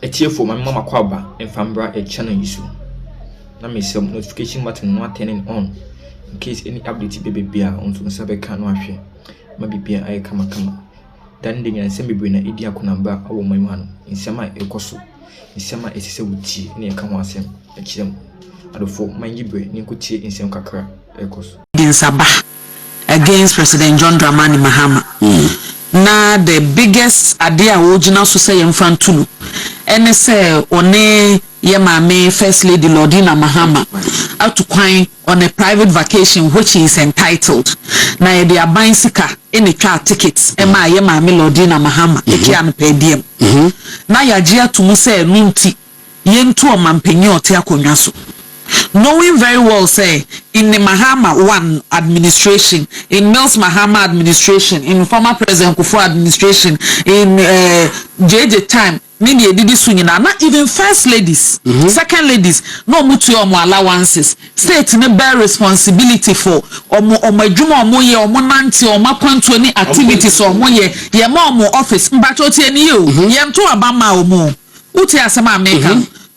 etie for my mama kwaba and fambra a channel issue. Na me some notification button not turning on in case any update baby beer on to Sabe can wash. Maybe beer I come. Then the semi brain a idia kunamba or my man in summer a coso. In summer a sewuchi near Kamwasem, a chim. I do for my libre Nikuchi in some kakra a coso. In Sabah against President John Dramani Mahama. Na the biggest idea original society in front tulu. And say one Yemame First Lady Lordina Mahama out to quine on a private vacation which is entitled. Na they are buying sika in the car tickets. Emma Yemame Lordina Mahama ekian pay diem. Na yajia to muse nunti yentu o mampenyo te akonyaso. Knowing very well, say, in the Mahama 1 administration, in Mills Mahama administration, in former President Kufuor administration, in JJ time, media did this swing, not even first ladies, second ladies, no mutu or more allowances. State no bear responsibility for or my juma or more year or more nanti or more any activities or more year, more office, but what you, yam to Abama or more. Uti asama make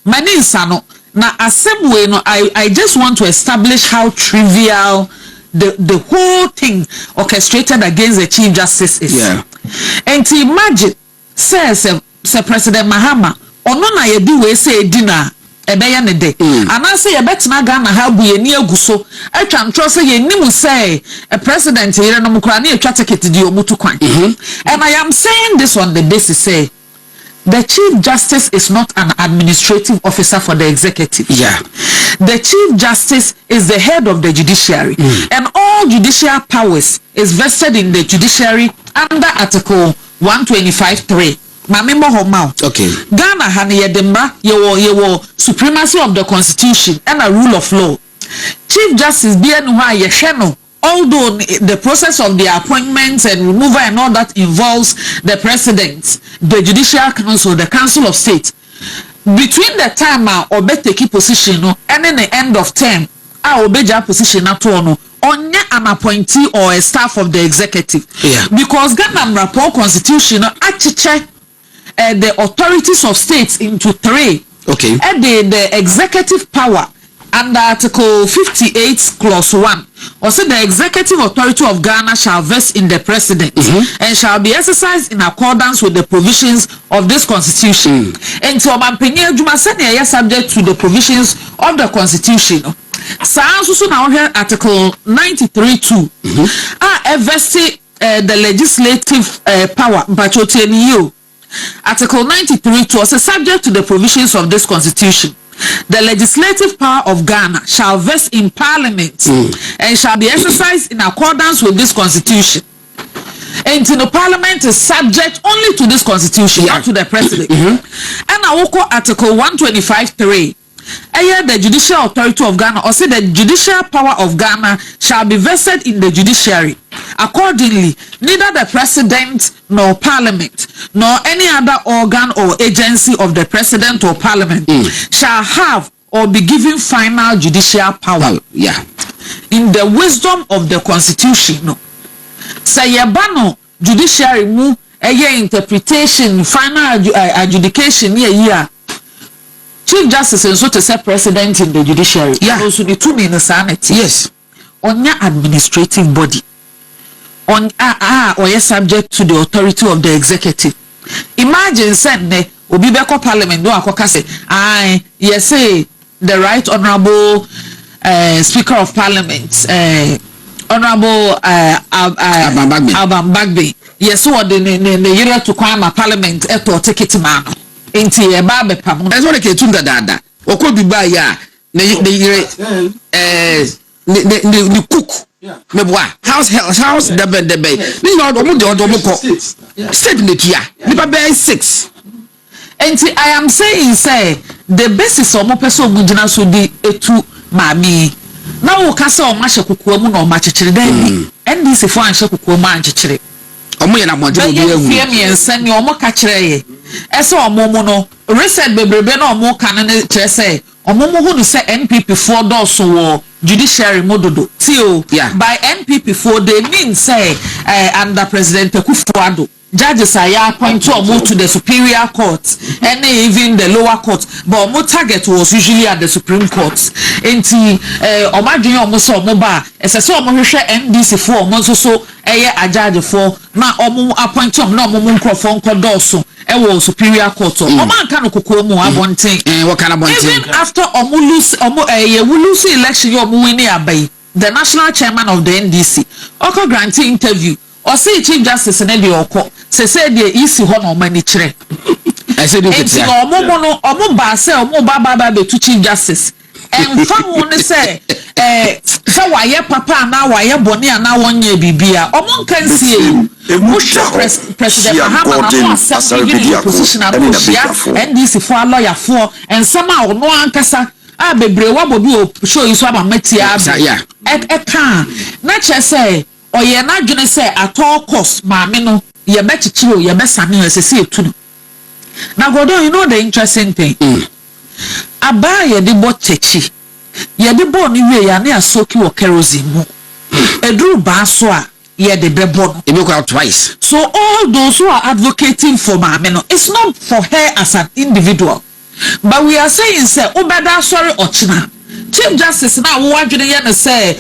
many insano. Now, as same way, no, I just want to establish how trivial the whole thing orchestrated against the Chief Justice is. Yeah. And to imagine, says President Mahama, ono na yedi we say dinner ebeya ne de. And I say betina Ghana how be ni aguso. I can trust say ni say a president here no mukra ni atwa ticket di omutu kwan. And I am saying this on the basis say the Chief Justice is not an administrative officer for the executive. Yeah. The Chief Justice is the head of the judiciary. And all judicial powers is vested in the judiciary under Article 125(3). Okay. Ghana hani yedemba yewo supremacy of the constitution and a rule of law. Chief Justice BNY Yesheno. Although the process of the appointments and removal and all that involves the president, the judicial council, the council of state, between the time obe take position and then the end of term, obeja position at all on an appointee or a staff of the executive. Yeah. Because Ghana rapport constitution actually the authorities of states into 3. Okay. And the executive power under Article 58 Clause 1. Also, the executive authority of Ghana shall vest in the president and shall be exercised in accordance with the provisions of this constitution. And so, Mampenya Juma said they are subject to the provisions of the constitution. So now here Article 93(2). Vested the legislative power, but you. Article 93(2) also subject to the provisions of this constitution. The legislative power of Ghana shall vest in parliament and shall be exercised in accordance with this constitution. And the parliament is subject only to this constitution, not to the president. And I will call Article 125(3). The judicial authority of Ghana, or say the judicial power of Ghana shall be vested in the judiciary. Accordingly, neither the president nor parliament nor any other organ or agency of the president or parliament shall have or be given final judicial power. In the wisdom of the constitution, say yabano judiciary mu interpretation final adjudication here. Chief Justice and so to say president in the judiciary. Also the two in the Senate. Yes. On your administrative body. On or you're subject to the authority of the executive. Imagine send Obibeko Parliament do akoka say yes say the right honorable Speaker of Parliament Honorable Alban Bagbe. Yes, so the year to kwama Parliament eto ticket man. Inti eba pam. That's what they tunda dada. Oko Dubai ya the cook. Meboa house debe. Ni no omo de omo ko. State ne kia. Nipa be 6. Inti I am saying say the basis omo person mugina so di etu mami. Na wo kasa o ma hye mu na o ma kyekyere dan NDC fo an hye kokoa mu an kyekyere. Omo ye na modje obi ewu. Fie mi ensan ni omo ka kyere ye. Ese omo mu no reset bebrebe na omo ka ne kyere say omo mu hu no say NPP fo do so wo judiciary mododo. By NPP fo they mean say under President Kufuor judges are appointed to move to the superior court and even the lower court, but our target was usually at the Supreme Court. Enti omadwin omuso omoba esese omohwehwe NDC for omonso so a judge for na omo appoint na omo nkrofo nkodoso ewo superior court omo anka no kokoro mu abonten even after omo lose election omo win abai the national chairman of the NDC oko granting interview or say Chief Justice na de oko se de isi ho na omani kire I said you say omo ba say omo ba be to Chief Justice and fam say so waye papa na waye boni na wonye bibia omo kan sie president Mahama na asem give position and NDC for lawyer for and somehow no ankasa bebre wa bobi o show you so aba matia can na che say oye na dwene say at all cost maame no ye bechichiro ye besane esese etu no na godon you know the interesting thing aba ye de botechi ye de bo ni we ya na asoki wo kerosene mu eduru ba so a ye de bebo no e make out twice. So all those who are advocating for maame no, it's not for her as an individual, but we are saying say obeda sorry ochina Chief Justice now what you say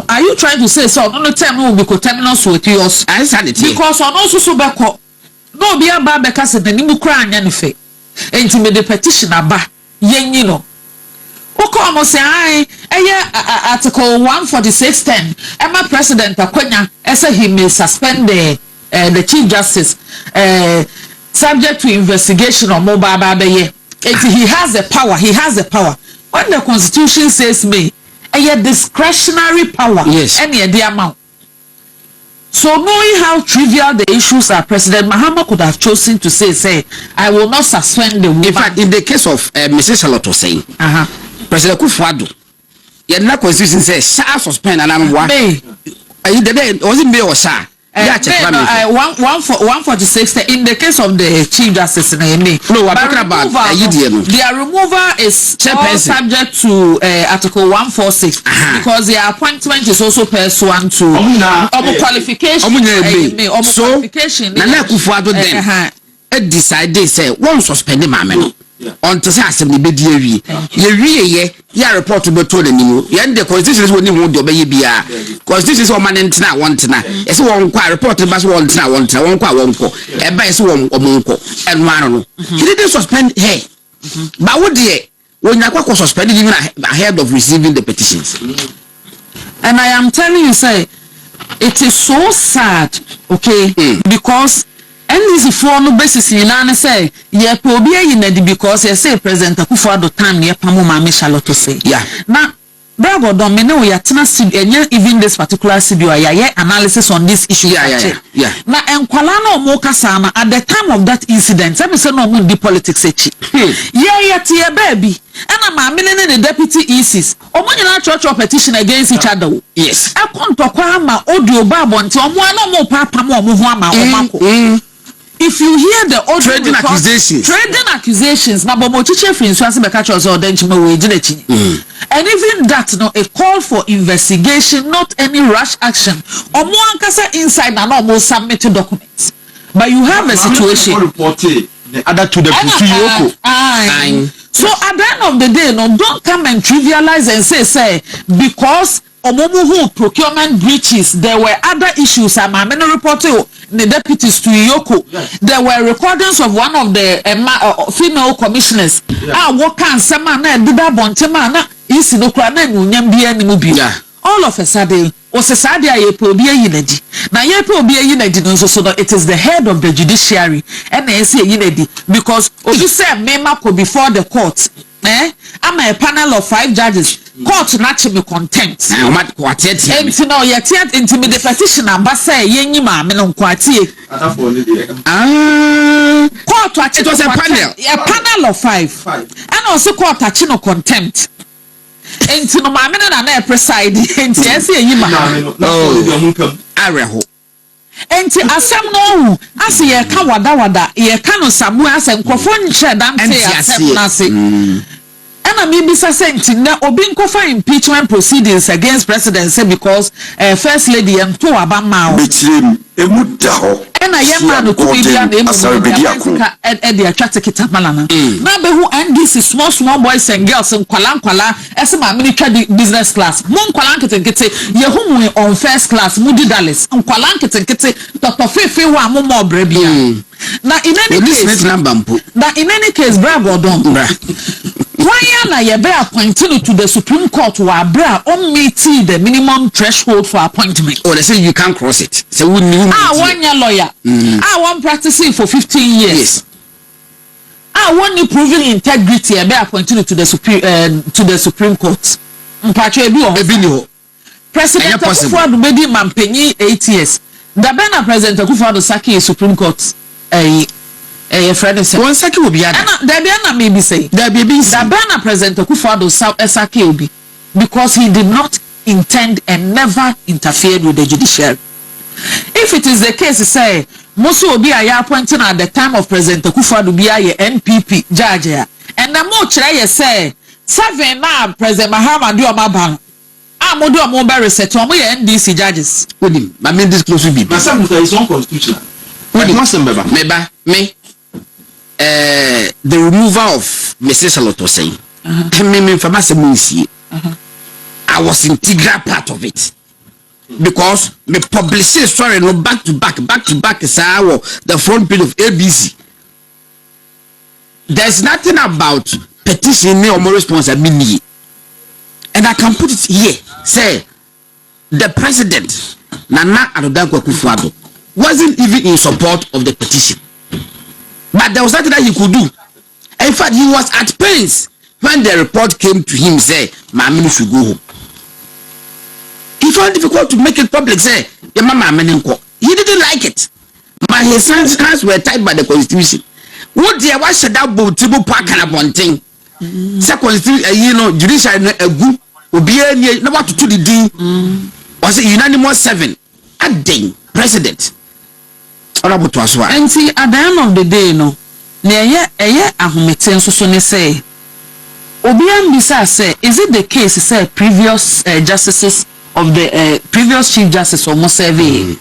are you trying to say so no time will be coterminous with yours because on also so back no be aba beka se nimu kra anya ne fe enti me the petition aba yen you know Okomo say article 14610 Emma President Akwenya say he may suspend the Chief Justice subject to investigation on mobile baby. He has the power. When the Constitution says may a discretionary power, yes, any the amount. So knowing how trivial the issues are, President Mahama could have chosen to say, I will not suspend the woman. In fact, in the case of Mrs. Charlotte was saying, President Kufuor, you had Constitution says, shall suspend and I'm one. Wasn't me or sir? 146 in the case of the Chief Justice no, we're talking about their removal is all subject to article 146 because their appointment is also pursuant to qualification. So Nana Kufuor then decide say one suspend mama on to say assembly be ye ya report to be told you the constitution is when you do be bia constitution is one ntina one tina yes one kwa report to bas one tina one ko e ba yes one omonko and one no he didn't suspend her but what dey when you kwa suspend even ahead of receiving the petitions. And I am telling you say it is so sad, okay, because NDC for no basis in an say, ye probia in because you say President Kufuor do time near Pamuma Charlotte to say. Yeah. Now, Bravo Domino, we are even this particular studio, analysis on this issue. Yeah. Now, and Kualano Mokasama at the time of that incident, I say no more the politics. Yeah, baby. And I'm the deputy ISIS. Omo church or petition against each other. Yes. I can't talk about audio babo until one more papa more move. If you hear the audio trading accusations, na bomo chiche fi nso asebe catch us or then chimo we jinechi. And even that no a call for investigation, not any rash action. Omo ankasa inside na no mo submit documents. But you have a situation. Other to the so at the end of the day, no, don't come and trivialize and say because Omomuhu procurement breaches, there were other issues. I'm reporting the deputies to Yoko. Yes. There were recordings of one of the female commissioners. What can someone do that? Bontemana is no crane, all of a sudden, was a sadia ye probia unity. Now ye probia unity, so that it is the head of the judiciary and they say unity because you say Mema could before the court. I'm a panel of 5 judges. Court not me contempt. And to know yet intimidate petition and say yenny ma me non quartier. Court it was a panel of 5. And also court no contempt. And to no mamma and preside and yes yima. Areho. Enti asem no ase ye ka wada ye ka no samu asem krofo nche dan te asem na se And I maybe saying na obi nkofa impeachment proceedings against president say because first lady and to abama betrim emu da ho and I am man to be there and the Tsitkata malana na be who NDC small boys and girls and kwala ese ma military business class mon kwala nketenkete ye hu on first class mudi dallas kwala nketenkete Dr. Fefe wa mo mo bra bia na in any case bra godon why na ye be appointed to the Supreme Court wa bra on meet the minimum threshold for appointment. Oh, they say you can't cross it. So we knew. One year lawyer. One practicing for 15 years. Yes. One you proving integrity be appointed to the Supreme Court. President Akufo-Addo bedi mampenyi 8 years. The Bena President Akufo-Addo saki Supreme Court friend say one saki obi ada there be na maybe say there be the Bena President Akufo-Addo saki obi because he did not intend and never interfered with the judiciary. If it is the case say most obi aya appointed at the time of President Akufo-Addo be a NPP judge and the more try say 7 na President Mahamudu Omabano amodu omoba reset omo ye NDC judges odim ma me disclose bi na some is unconstitutional me the removal of Mrs. Saloto saying me from Asemunsi I was integral part of it because me publish story no back to back is the front page of ABC. There's nothing about petition me or more responsibility, and I can put it here. Say the president Nana Addo Akufo-Addo wasn't even in support of the petition, but there was nothing that he could do. In fact, he was at pains when the report came to him. Say, "Mama, should go home." He found it difficult to make it public. Say, "Your mama, he didn't like it." But his hands were tied by the constitution. What the was said that Botibo Park and Abonting. Second, judiciary a good obiye no what to the D was it unanimous 7 at day president. Honorable to us. And see at the end of the day, no, near ahumeten so ne say. Obian bisa say, is it the case? Say previous justices of the previous chief justice almost survey.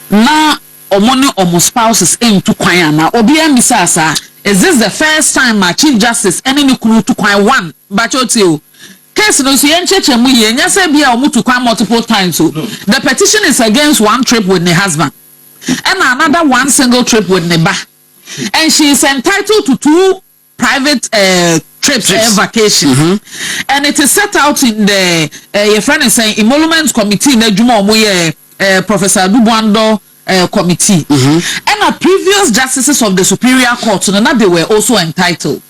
Now, omoni almost spouses aim to kwayana. Obian bisa say, is this the first time my chief justice any kunu to kway one? Bachotio. Case no so yen cheche mu ye nya say bia omu to kway multiple times so. The petition is against one trip with the husband and another one single trip with the ba. And she is entitled to 2 private trips. Vacation. And it is set out in the your friend is saying emoluments committee na djuma omo Professor Dubuando committee. And our previous justices of the Superior Court na they were also entitled.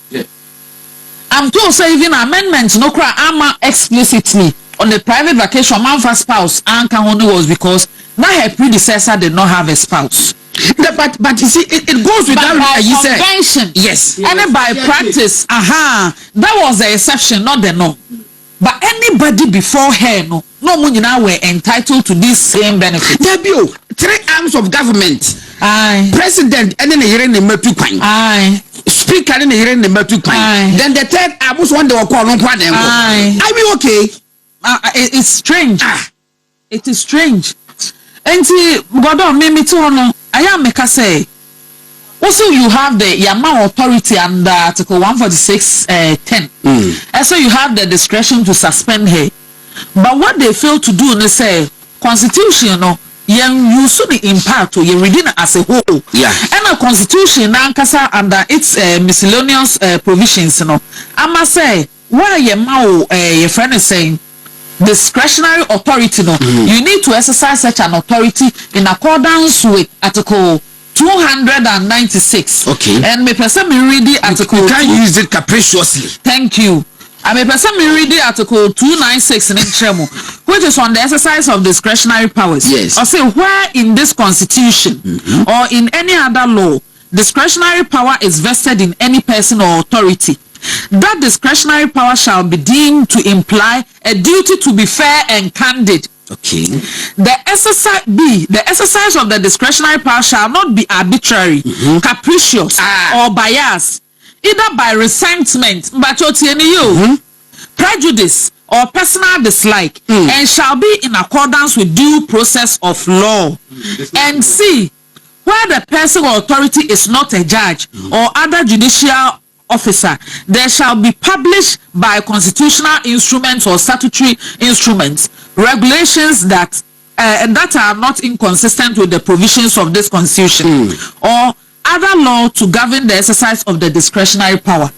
I'm told say even amendments no cry ama explicitly on the private vacation man for spouse anka only was because now her predecessor did not have a spouse. But you see, it goes without convention. Yes. And by practice, that was the exception, not the norm. But anybody before her, no now were entitled to this same benefit. There be 3 arms of government. Aye. President, and then the hearing the metu kwan. Aye. Speaker, and the hearing the metu kwan. Then the 3rd, I was one they were calling for them. Aye. I mean, okay. It's strange. It is strange. And see, God made me to honor. I am make say. Also, you have the Yama authority under Article 146(10). And so you have the discretion to suspend her. But what they fail to do, they say, constitution, you should impact or you reading as a whole. Yeah. And a constitution, under its miscellaneous provisions, I must say, why your friend is saying, discretionary authority you need to exercise such an authority in accordance with Article 296. Okay. And me person me read the article. You can't use it capriciously. Thank you. And me person me read the Article 296 in Chemo, which is on the exercise of discretionary powers. Yes. I say where in this constitution or in any other law discretionary power is vested in any person or authority, that discretionary power shall be deemed to imply a duty to be fair and candid. Okay. The exercise of the discretionary power shall not be arbitrary, capricious, or biased. either by resentment, prejudice, or personal dislike, and shall be in accordance with due process of law. And C, where the person or authority is not a judge or other judicial officer, there shall be published by constitutional instruments or statutory instruments regulations that are not inconsistent with the provisions of this constitution or other law to govern the exercise of the discretionary power.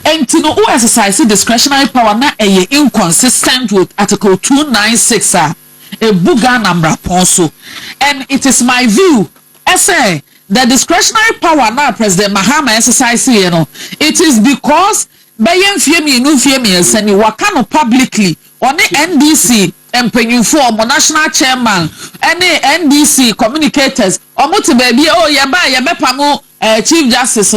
And to know who exercises discretionary power na inconsistent with Article 296 a buga number ponso. And it is my view, I say the discretionary power now President Mahama exercise, it is because Bayen Fiemi send wakano publicly on the NDC and for national chairman any NDC communicators or baby yaba Chief Justice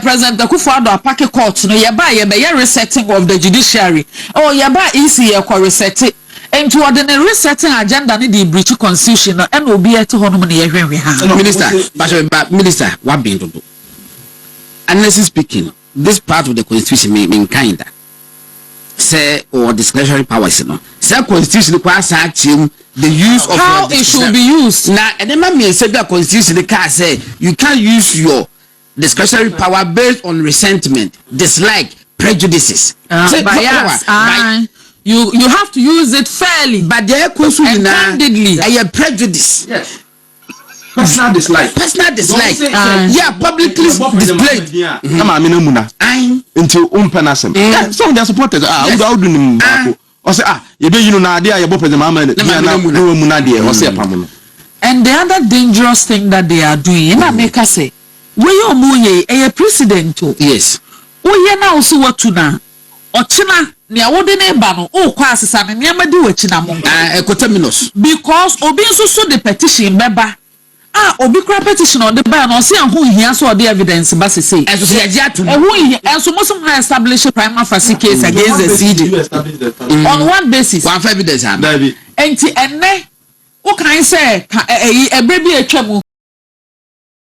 President Akufo-Addo apake court yaba resetting of the judiciary yaba EC resetting into ordinary resetting agenda ni the breach constitution and obi eto hono na yehwe ha minister what being to do honestly speaking this part of the constitution mean kind say or discretionary powers say constitution requires the use of how it should be used now and then me say that constitution the car say you can't use your discretionary power based on resentment, dislike, prejudices. Bias. You have to use it fairly, but there question candidly. Prejudice. Yes. Personal dislike. Yeah, publicly displayed. Come on, muna. Until penasem. Some of their supporters or say you be na dia you president mama and the other dangerous thing that they are doing in America say we omuye a president. Yes. We na also what to na ochina ne awode ne ba no o kwa asesa ne niam di wachina mo ecoterminus because obi nso so the petition beba obi kra petition on the ba no se ho hia so the evidence ba se say enso se agi atu ho hia enso mo some establish a prima facie case against the CD on what basis one evidence enti enne o kan say ebrebi atwa mu